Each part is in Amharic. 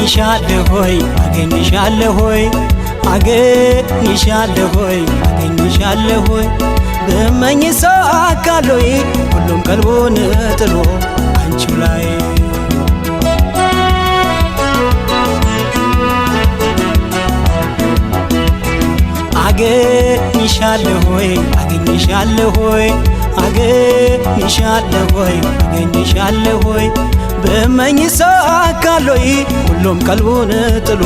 አገኝሻለሆይ አገኝሻለሆይ አገኝሻለሆይ አገኝሻለሆይ በመኝ ሳካሎይ ሁሉም ቀልቡን ጥሎ አንቺው ላይ አገኝሻለሆይ አገኝሻለሆይ አገኝሻለሆይ አገኝሻለሆይ በመኝ ሳካሎይ ሁሉም ቀልቡን ጥሎ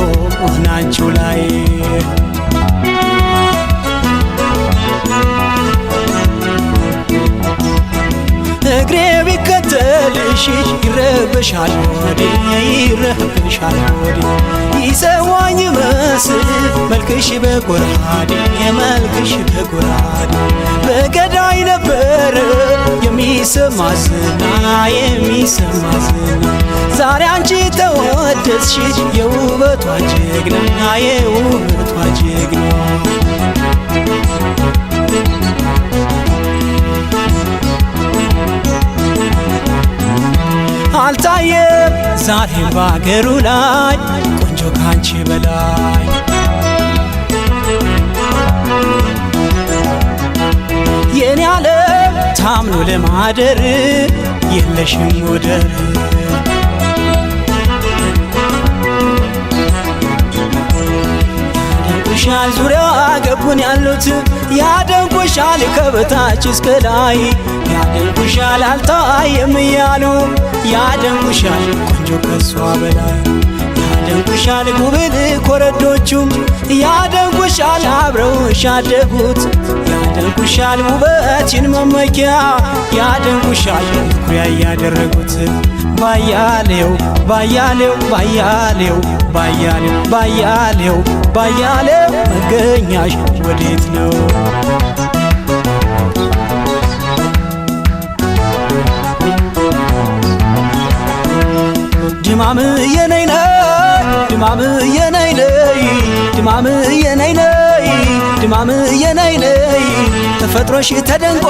አንቺው ላይ እግሬ ቢከተልሽ ይረበሻል ወዴ ይረበሻል ወዴ ይሰዋኝ መስል መልክሽ በጎራዴ መልክሽ በጎራዴ በገዳይ ነበር የሚሰማ ዝና የሚሰማ ዝና ዛሬ አንቺ ተወደስሽ የውበቷ ጀግና የውበቷ ጀግና አልታየም ዛሬም ባገሩ ላይ ቆንጆ ካንቺ በላይ የኔ ዓለም ታምኖ ለማደር የለሽም ወደር ያደንቁሻል ዙሪያ ገቡን ያሉት ያደንቁሻል ከበታች እስከ ላይ ያደንቁሻል አልታየም እያሉ ያደንቁሻል ቆንጆ ከሷ በላይ ያደንቁሻል ጉብል ኮረዶቹም ያደንቁሻል አብረውሽ ያደጉት ያደንቁሻል ውበትሽን መመኪያ ያደንቁሻል ኩያ ያደረጉት ባያሌው ባያሌው ባያሌው ባያሌው ባያሌው ባያሌው መገኛሽ ወዴት ነው ድማም የነይ ነይ ድማም የነይ ነይ ድማም የነይ ነይ ድማም የነይ ነይ ተፈጥሮሽ ተደንቆ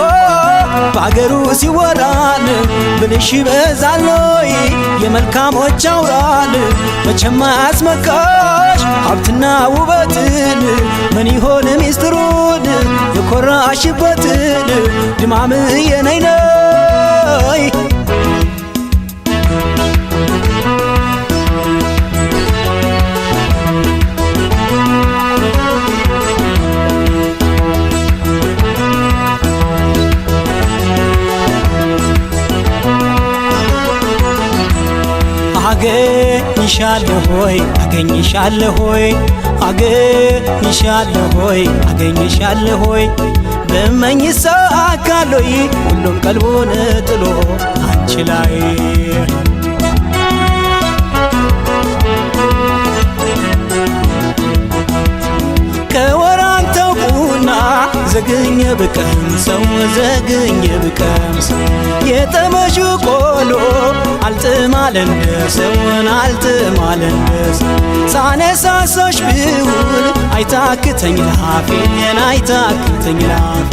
በአገሩ ሲወራል ብልሽ በዛሎይ የመልካሞች አውራል መቼም አያስመካሽ ሀብትና ውበትን ምን ይሆን ሚስጥሩን የኮራሽበትን ድማም የነይ ነይ አገኝሻለሆይ አገኝሻለሆይ አገኝሻለሆይ አገኝሻለሆይ በመኝ ሳካሎይ ሁሉም ቀልቡን ጥሎ አንቺ ላይ ከወራን ተውቁና ዘግኘ ብቀምሰው ዘግኘ ብቀምሰው የጠመሹ ቆሎ አልጥማለንደሰውን አልጥማለንደሰው ሳነሳሶሽ ብውል አይታክተኝ ላፌን አይታክተኝ ላፌ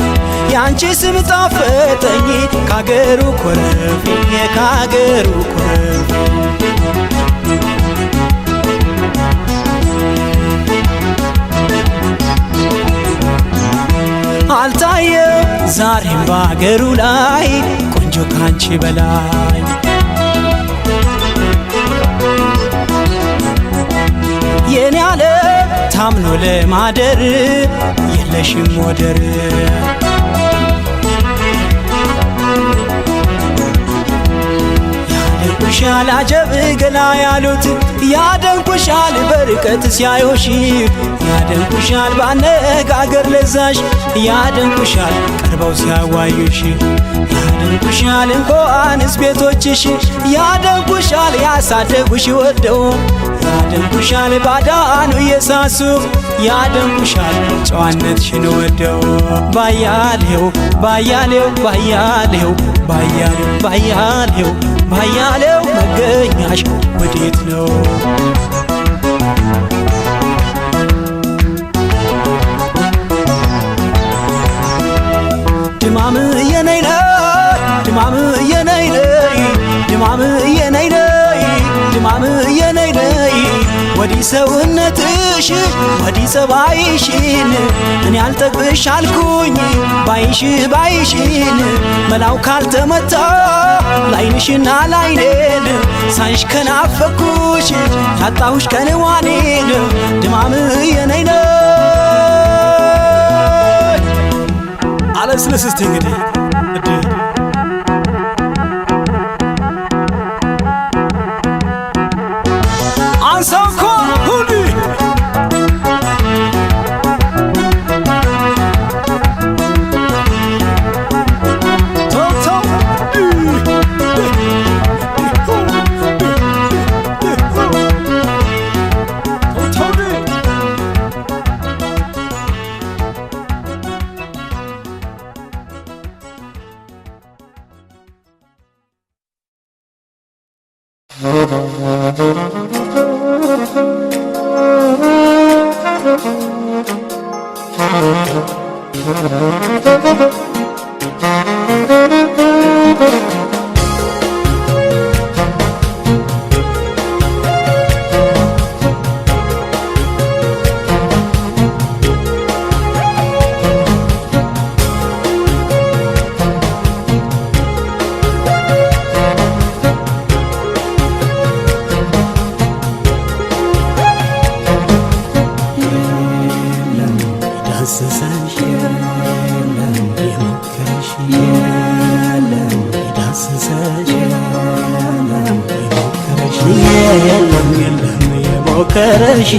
ያንቺ ስም ጣፈጠኝ ካገሩ ኮረፌ ካገሩ ኮረፌ አልታየም ዛሬም ባገሩ ላይ ቆንጆ ካንቺ በላይ የኔ ዓለም ታምኖ ለማደር የለሽም ወደር ያደንቁሻል አጀብ ገላ ያሉት ያደንቁሻል በርቀት ሲያዩሽ ያደንቁሻል ባነጋገር ለዛሽ ያደንቁሻል ቀርበው ሲያዋዩሽ ያደንቁሻል እንኳንስ ቤቶችሽ ያደንቁሻል ያሳደጉሽ ወደው ያደንቁሻል ባዳኑ የሳሱ ያደንቁሻል ጨዋነትሽን ወደው ባያሌው ባያሌው ባያሌው ባያሌው ባያሌው ባያሌው መገኛሽ ወዴት ነው ድማም የነይ ነይ ድማም የነይ ነይ ድማም የነይ ነይ ድማም የነይ ነይ ሰውነትሽ ወዲህ ጸባይሽን እኔ አልጠግብሽ አልኩኝ ባይሽን መላው ካልተመታ ላይንሽና ላይኔን ሳይሽ ከናፈኩሽ ታጣሁሽ ከንዋኔን ድማም የነይ ነው አለስለስ እስቲ እንግዲህ አንሳኮ ሁሉ የሞከረሽ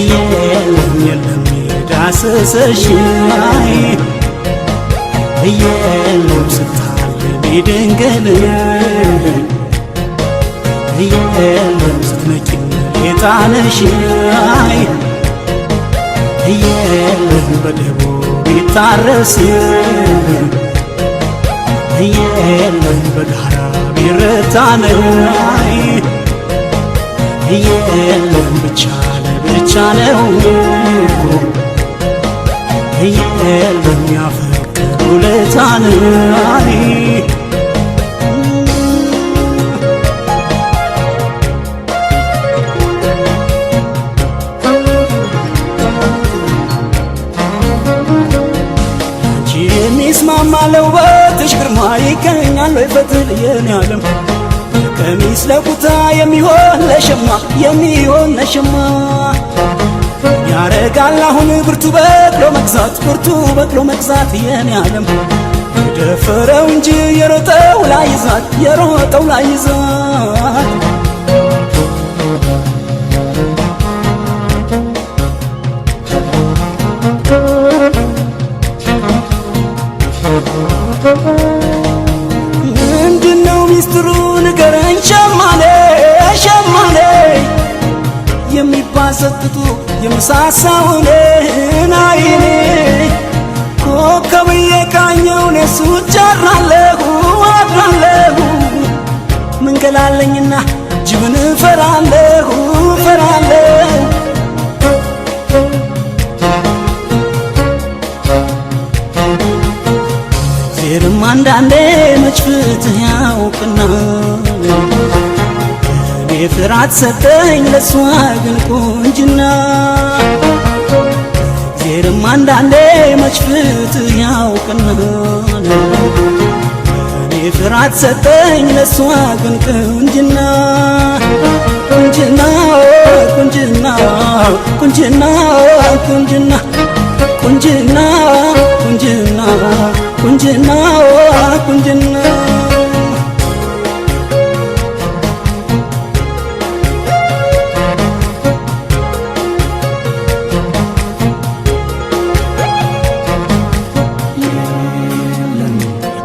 የለም የዳሰሰሽ የለም ስታልሚ ድንግል የለም ስትነቂኝ የጣለሽ የለም በደቦ ቢታረስ የለም በጋራ ቢረታን የለም ብቻ ለብቻ ነው የለም ያፈቀሩ ለታን የሚስማማ ለውበትሽ ግርማ ይገኛል ወይ ፈትል የኔ ዓለም ቀሚስ ለኩታ የሚሆን ለሸማ ያረጋል አሁን ብርቱ በቅሎ መግዛት የኔ ዓለም የደፈረው እንጂ የሮጠው ላይ ይዛት ምንድነው ሚስጥሩ ንገረኝ ሸማኔ የሚባሰጥጡ የምሳሳውን አይኔ ኮከብ የቃኘውን የሱ ጃራለሁ አድራለሁ መንገላለኝና ጅብን ፈራለሁ ዜርም አንዳንዴ መች ፍትህ ያውቅና እኔ ፍራት ሰጠኝ ለሷ ግን ቁንጅና ዜርም አንዳንዴ መች ፍትህ ያውቅና እኔ ፍራት ሰጠኝ ለሷ ግን ቁንጅና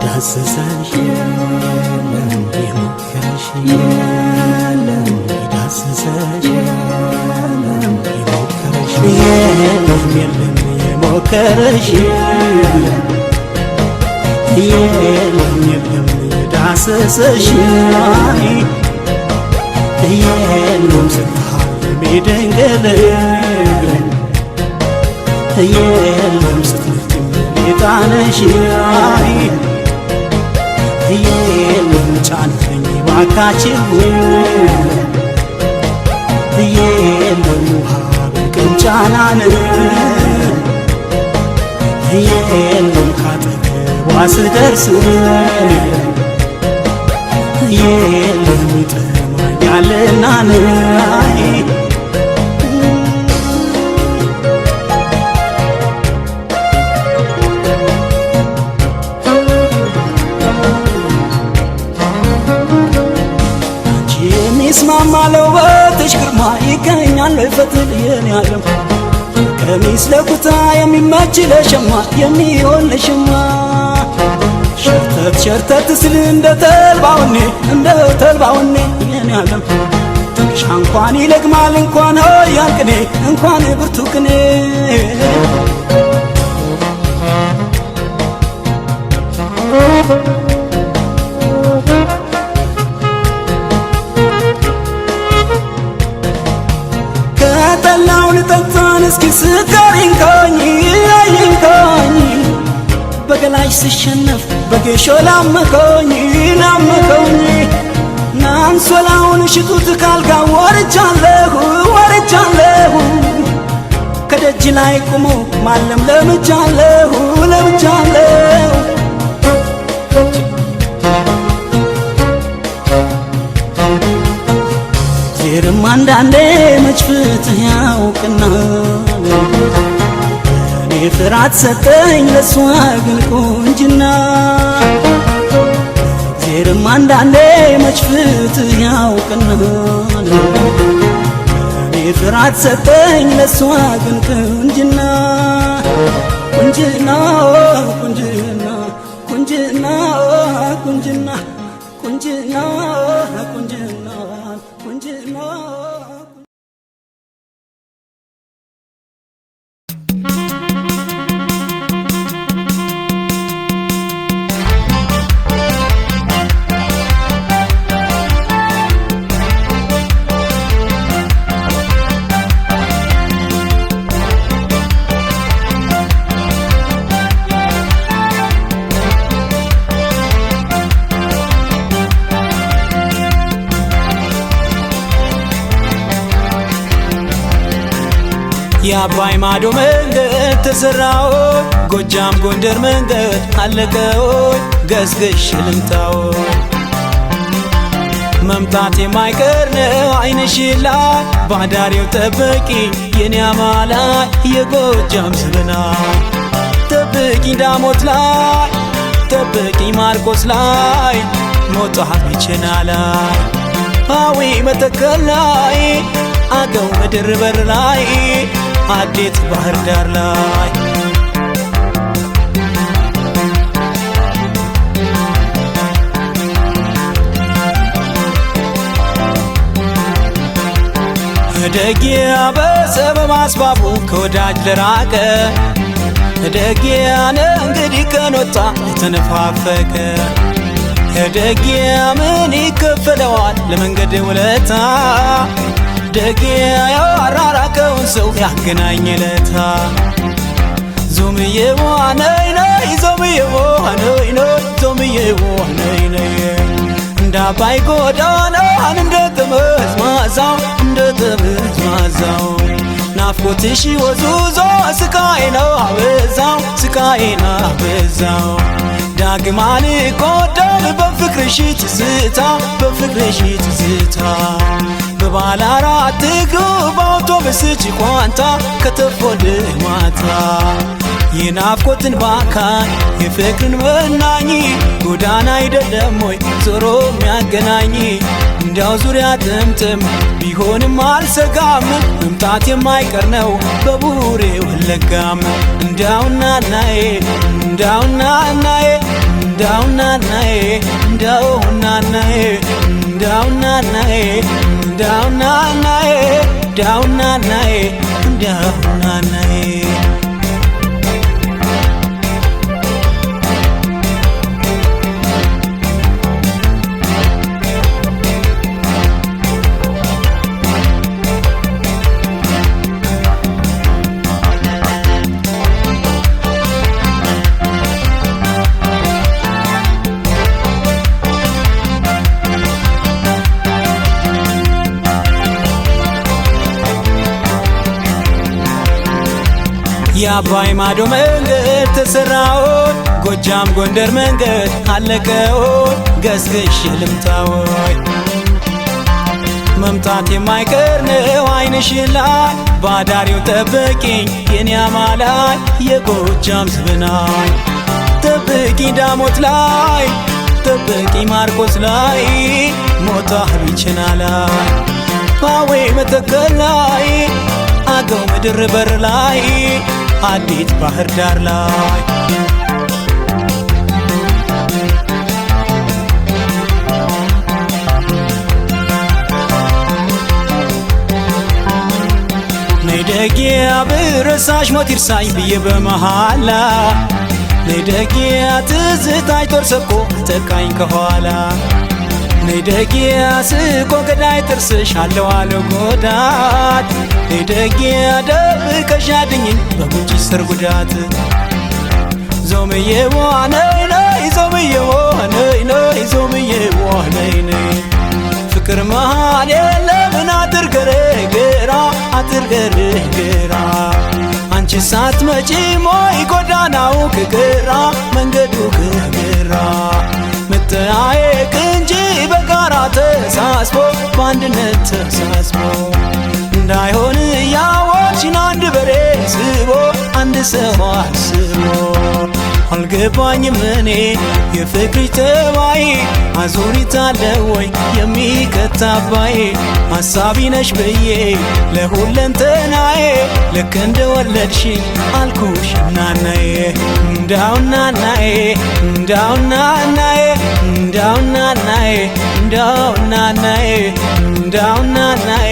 ዳሰሰሽ የለም የሞከረሽ የለም ዳሰሰሽ የለም የሞከረሽ የለም የሞከረሽ የለም ዳሰሰሽ የለም ስታልሚ ድንግል የለም ስትነቂኝ የጣለሽ የለም ጫንከኝ ባካችሁ የለም ውሃ በቅንጫናን የለም ካጠገቧ ስደርስ የለም ይጠማኛልና የሚስማማ ለውበትሽ ግርማ ይገኛል ፈትል የኔ ዓለም ቀሚስ ለኩታ የሚመች ለሸማ የሚሆን ለሸማ ሸርተት ሸርተት ስል እንደ ተልባውኔ የኔ ዓለም ትንሽ እንኳን ይለግማል እንኳን ያን ቅኔ እንኳን ብርቱ ቅኔ ከጠላውን ጠጣን እስኪ ስካሪን ካኝ በገላሽ ስሸነፍ በጌሾ ላመከኝ ናንሶላውን ሽጡት ካልጋ ወርጃለሁ ከደጅ ላይ ቁሞ ማለም ለምጃለሁ ዜርም አንዳንዴ መች ፍትህ ያውቅና እኔ ፍራት ሰጠኝ ለሷ ግን ቁንጅና ዜርም አንዳንዴ መች ፍትህ ያውቅና እኔ ፍራት ሰጠኝ ለሷ ግን ቁንጅና ቁንጅና ቁንጅና ቁንጅና ቁንጅና ቁንጅና ቁንጅና ቁንጅና የአባይ ማዶ መንገድ ተሰራው ጎጃም ጎንደር መንገድ አለቀው ገዝግሽ ልምታው መምጣት የማይቀር ነው አይንሽላ ባዳሪው ጠብቂ የኔ አማላይ የጎጃም ስብና ጠብቂ ዳሞት ላይ ጠብቂ ማርቆስ ላይ ሞጣ ቢቸና ላይ አዊ መተከል ላይ አገው ምድር በር ላይ አዴት ባህር ዳር ላይ ደጊያ በሰበብ አስባቡ ከወዳጅ ለራቀ ደጊያ እንግዲህ ከኖታ የተነፋፈቀ ደጊያ ምን ይከፈለዋል ለመንገድ ውለታ ደጊያ ያራራቀውን ሰው ያገናኘለታ ዞምዬዋ ነይ ነይ ዞምዬዋ ነይ ነይ ዞምዬዋ ነይ ነይ እንዳባይ ጎዳና እንደ ተመዝማዛው ናፍቆትሽ ወዙዞ ስቃይና አበዛው ዳግም አልጎዳም በፍቅርሽ ትዝታ በባለ አራት እግሩ በአውቶብስ ጭቋንታ ከተፎል ማታ የናፍቆትን ባካኝ የፍቅርን መናኝ ጎዳና አይደለም ወይ ዞሮ የሚያገናኝ እንዳው ዙሪያ ጥምጥም ቢሆንም አልሰጋም መምጣት የማይቀር ነው በቡሬ ወለጋም እንዳውና ናዬ እንዳውና ናዬ እንዳውና ናዬ እንዳውና ናዬ እንዳውና ናዬ እንዳውና ናዬ እንዳውና ናዬ እንዳውና ናዬ የአባይ ማዶ መንገድ ተሰራውን ጎጃም ጎንደር መንገድ አለቀውን ገስግሼ ልምጣወይ መምጣት የማይቀር ነው አይንሽን ላይ ባዳሪው ጠብቂኝ የኔ አማላይ የጎጃም ዝብናይ ጠብቂ ዳሞት ላይ ጠብቂ ማርቆስ ላይ ሞታ ቢችና ላይ ፓዌ መተከል ላይ አገው ምድር በር ላይ አዲት ባህር ዳር ላይ ነይደጌ አብረሳሽ ሞት ይርሳኝ ብዬ በመሃላ ነይደጌ ትዝታሽ ጦር ሰብቆ ተቃኝ ከኋላ ነይደጌ ስቆ ገዳይ ጥርስሽ አለው አለው ጎዳት ነይደጌ ደብቀሽ አድኝኝ በጉንጭሽ ስር ጉዳት ዞምዬዋ ነይ ነይ ዞምዬዋ ነይ ነይ ዞምዬዋ ነይ ነይ ፍቅር መሃል የለምን አትርገረግራ አትርገረግራ አንቺ ሳትመጪ ሞይ ጎዳናው ክግራ መንገዱ ክግራ መጠያየቅ እንጂ በጋራ ተሳስቦ በአንድነት ተሳስቦ እንዳይሆን ያወቅሽን አንድ በሬ ስቦ አንድ ሰው አስቦ አልገባኝም እኔ የፍቅርሽ ጠባይ አዙሪት አለ ወይ የሚከታባይ ሐሳቢ ነሽ ብዬ ለሁለንተናዬ ልክ እንደወለድሽኝ አልኩሽ ናናዬ እንዳው ናናዬ እንዳው ናናዬ እንዳው ናናዬ እንዳው ናናዬ እንዳው ናናዬ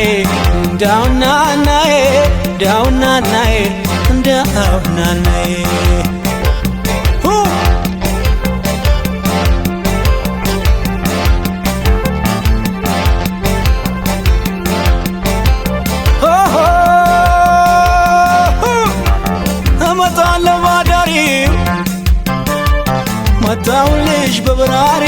እንዳው ናናዬ እንዳው ናናዬ እንዳው ናናዬ መጣሁልሽ በበራሪ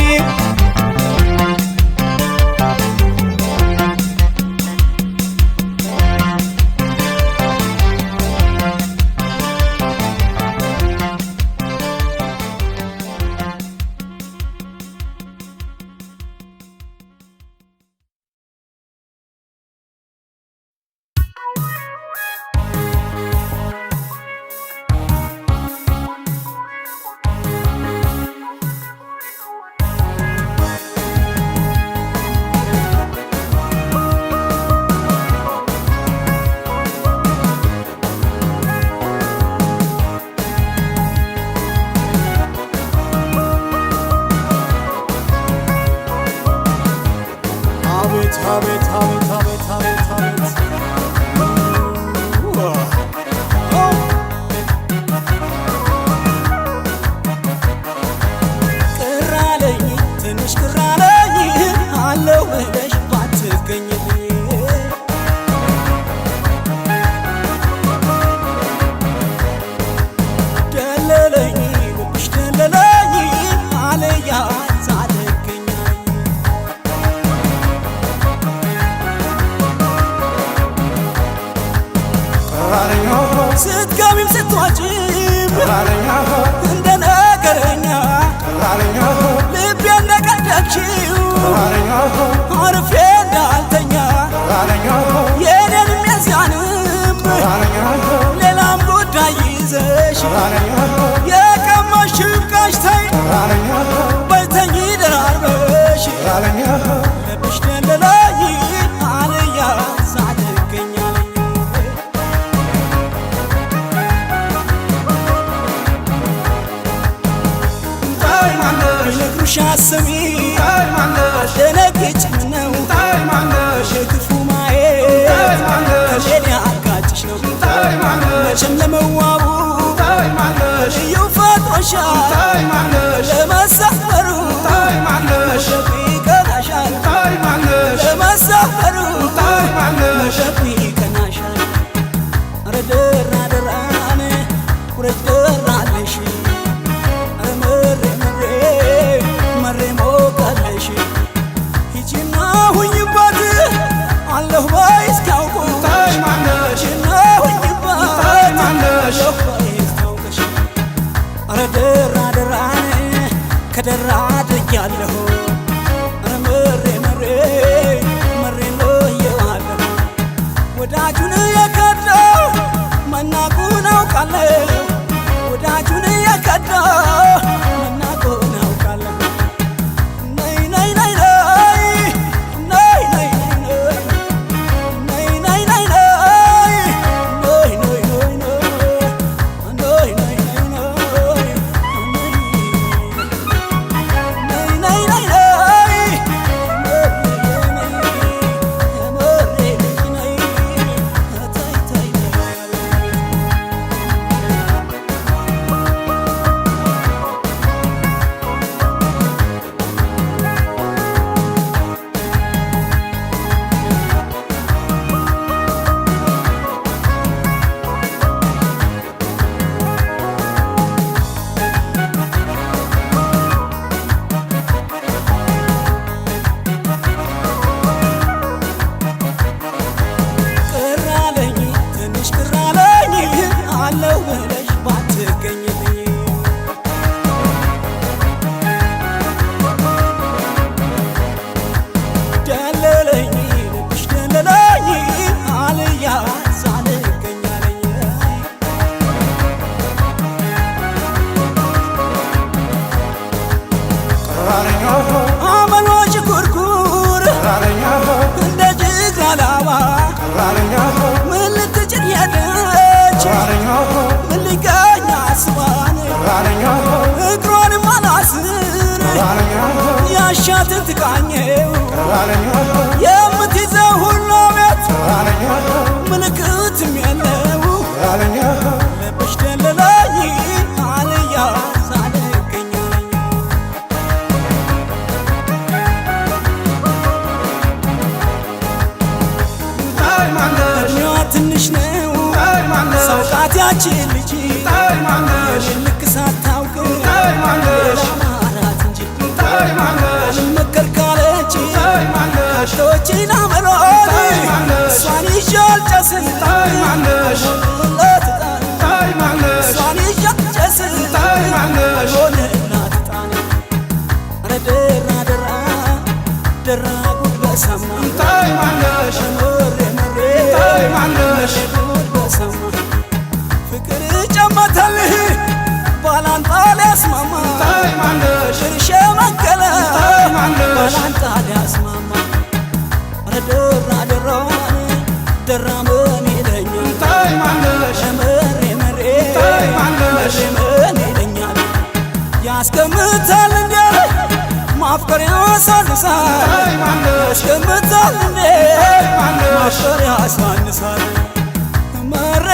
አቤት አቤት አቤት አቤት አቤት ቅር አለኝ ትንሽ ቅር አለኝ አለው ብለሽ ባትገኝልኝ ደለለኝ ልብሽ ደለለኝ አለያ ስትገቢም ስትወጪም እንደ ነገረኛ ልቤ እንደቀደድሽው አርፌ እንዳልተኛ የኔንም የዚያንም ሌላም ጉዳይ ይዘሽ የቀማሽው ቃሽታይ በልተኝ ደራርበሽ ልብሽ ደለለኝ አልያ ሻሰሚ ደነግጭ ነው የክፉ ማየት ከሌላ አጋጭሽ ነው መቼም ለመዋቡ ልዩ ፈጥሮሻል ለመሳፈሩ መሸፊ ቀናሻል ለመሳፈሩ መሸፊ ቀናሻል ኧረ ደራ ደራን ውረድ ደራለሽ ሂጂና ሁኝባት አለሁ ባይ እስኪያውቁ ሂጂና ሁኝባት መሬሎ የዋለሁ ወዳጁን የከዳ መናቁን አውቃለሁ ወዳጁን የከዳ መናቁን አውቃለሁ ነይ ነይ ነይ ነይ ነይ ነይ ነይ ነይ አመሎች ኩርኩር እንደ ጅግራ ላባ ምን ልትጭን ሄደች ምን ሊገኝ አስባን እግሯንም አላስር ያሻትን ትቃኘው የምትይዘው ሁሉ ቤት ምልክትም የለው ልብሽ ደለለኝ አልያ ትንሽ ነው ሰውቃት ያችን ልጅ ልክ ሳታውቅ ለማራት እንጂ አልመከር ካለች ቶችን አመሏል እሷን ይዤ አልጨስን እሷን ይዤ አልጨስን ሆነላት ጣን ኧረ ደራ ደራ ደራ ጉድ በሰማ ፍቅር ጨመተልህ ባላንጣ ሊያስማማ ሽርሸ መከለ ባላንጣ ሊያስማማ ኧረ ደራ ደራዋን ደራ ምን ይለኛል መሬ መሬ ምን ይለኛል ያስቀምጣል እንዴ ማፍቀር ያሳንሳል ያስቀምጣል እንዴ ማፍቀር ያሳንሳል መሬ